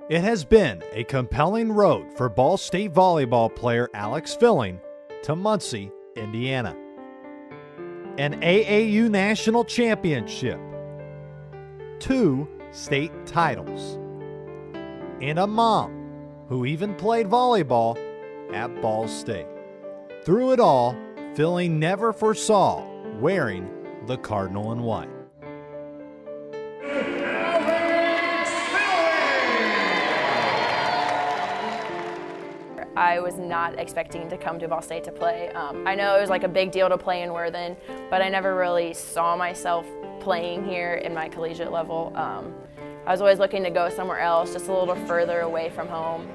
It has been a compelling road for Ball State volleyball player Alex Filling to Muncie, Indiana. An AAU national championship, 2 state titles, and a mom who even played volleyball at Ball State. Through it all, Filling never foresaw wearing the Cardinal and white. I was not expecting to come to Ball State to play. I know it was like a big deal to play in Worthen, but I never really saw myself playing here in my collegiate level. I was always looking to go somewhere else, just a little further away from home.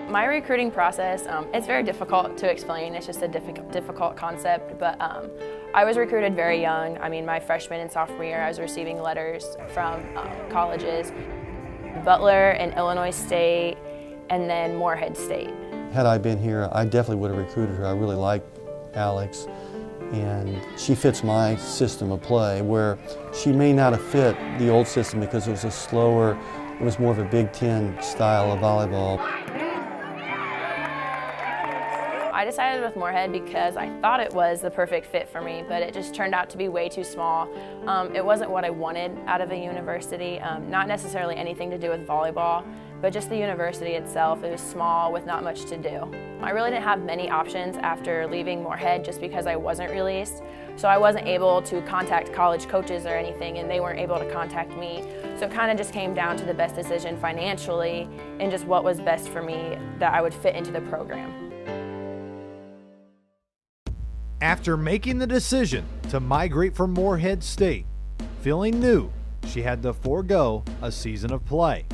My recruiting process, it's very difficult to explain. It's just a difficult concept, but I was recruited very young. I mean, my freshman and sophomore year, I was receiving letters from colleges, Butler and Illinois State, and then Morehead State. Had I been here, I definitely would have recruited her. I really like Alex, and she fits my system of play, where she may not have fit the old system because it was a slower, it was more of a Big Ten style of volleyball. I decided with Morehead because I thought it was the perfect fit for me, but it just turned out to be way too small. It wasn't what I wanted out of a university, not necessarily anything to do with volleyball, but just the university itself. It was small with not much to do. I really didn't have many options after leaving Morehead just because I wasn't released. So I wasn't able to contact college coaches or anything, and they weren't able to contact me. So it kind of just came down to the best decision financially and just what was best for me that I would fit into the program. After making the decision to migrate from Morehead State, Filling knew she had to forego a season of play.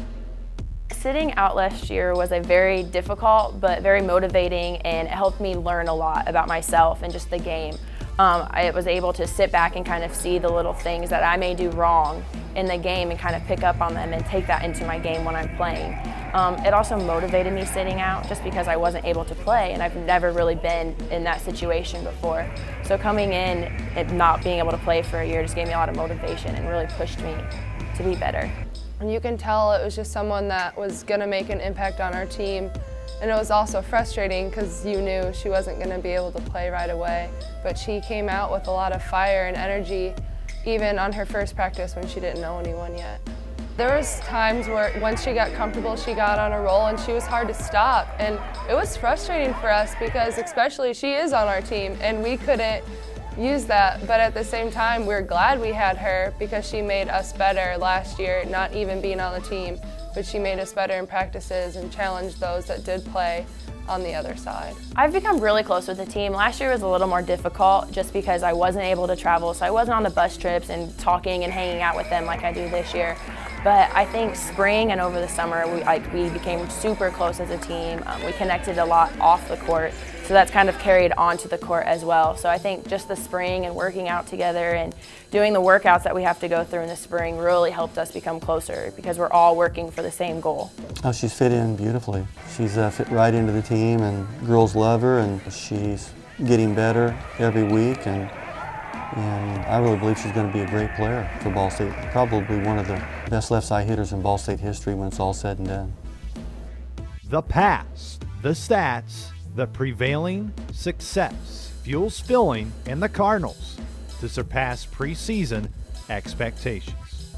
Sitting out last year was a very difficult but very motivating, and it helped me learn a lot about myself and just the game. I was able to sit back and kind of see the little things that I may do wrong in the game and kind of pick up on them and take that into my game when I'm playing. It also motivated me sitting out just because I wasn't able to play, and I've never really been in that situation before. So coming in and not being able to play for a year just gave me a lot of motivation and really pushed me to be better. And you can tell it was just someone that was going to make an impact on our team. And it was also frustrating because you knew she wasn't going to be able to play right away. But she came out with a lot of fire and energy, even on her first practice when she didn't know anyone yet. There was times where once she got comfortable, she got on a roll and she was hard to stop. And it was frustrating for us because especially she is on our team and we couldn't use that, but at the same time we're glad we had her because she made us better last year, not even being on the team, but she made us better in practices and challenged those that did play on the other side. I've become really close with the team. Last year was a little more difficult just because I wasn't able to travel, so I wasn't on the bus trips and talking and hanging out with them like I do this year. But I think spring and over the summer, we became super close as a team. We connected a lot off the court, so that's kind of carried onto the court as well. So I think just the spring and working out together and doing the workouts that we have to go through in the spring really helped us become closer because we're all working for the same goal. Oh, she's fit in beautifully. She's fit right into the team, and girls love her, and she's getting better every week. And I really believe she's going to be a great player for Ball State. Probably one of the best left side hitters in Ball State history when it's all said and done. The past, the stats, the prevailing success fuels Filling and the Cardinals to surpass preseason expectations.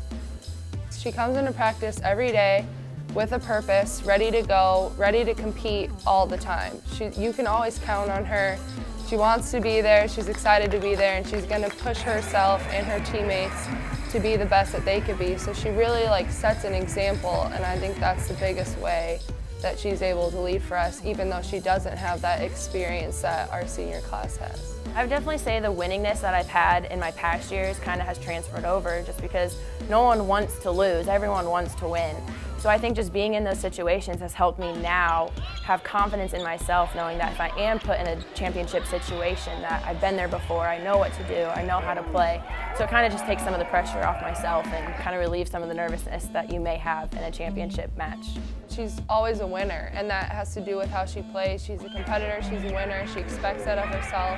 She comes into practice every day with a purpose, ready to go, ready to compete all the time. You can always count on her. She wants to be there, she's excited to be there, and she's going to push herself and her teammates to be the best that they could be. So she really sets an example, and I think that's the biggest way that she's able to lead for us, even though she doesn't have that experience that our senior class has. I would definitely say the winningness that I've had in my past years kind of has transferred over just because no one wants to lose, everyone wants to win. So I think just being in those situations has helped me now have confidence in myself, knowing that if I am put in a championship situation, that I've been there before, I know what to do, I know how to play. So it kind of just takes some of the pressure off myself and kind of relieves some of the nervousness that you may have in a championship match. She's always a winner, and that has to do with how she plays. She's a competitor, she's a winner, she expects that of herself,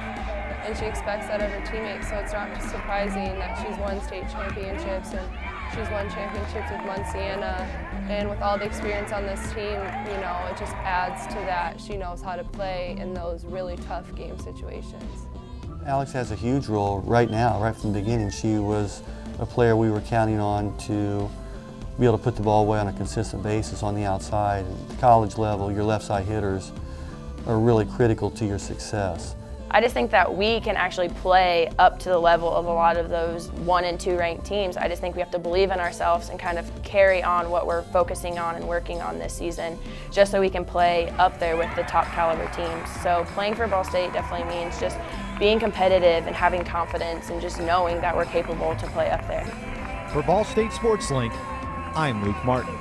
and she expects that of her teammates, so it's not surprising that she's won state championships, and She's won championships with Muncie, and with all the experience on this team, you know, it just adds to that. She knows how to play in those really tough game situations. Alex has a huge role right now, right from the beginning. She was a player we were counting on to be able to put the ball away on a consistent basis on the outside. At the college level, your left side hitters are really critical to your success. I just think that we can actually play up to the level of a lot of those 1 and 2 ranked teams. I just think we have to believe in ourselves and kind of carry on what we're focusing on and working on this season, just so we can play up there with the top caliber teams. So playing for Ball State definitely means just being competitive and having confidence and just knowing that we're capable to play up there. For Ball State Sports Link, I'm Luke Martin.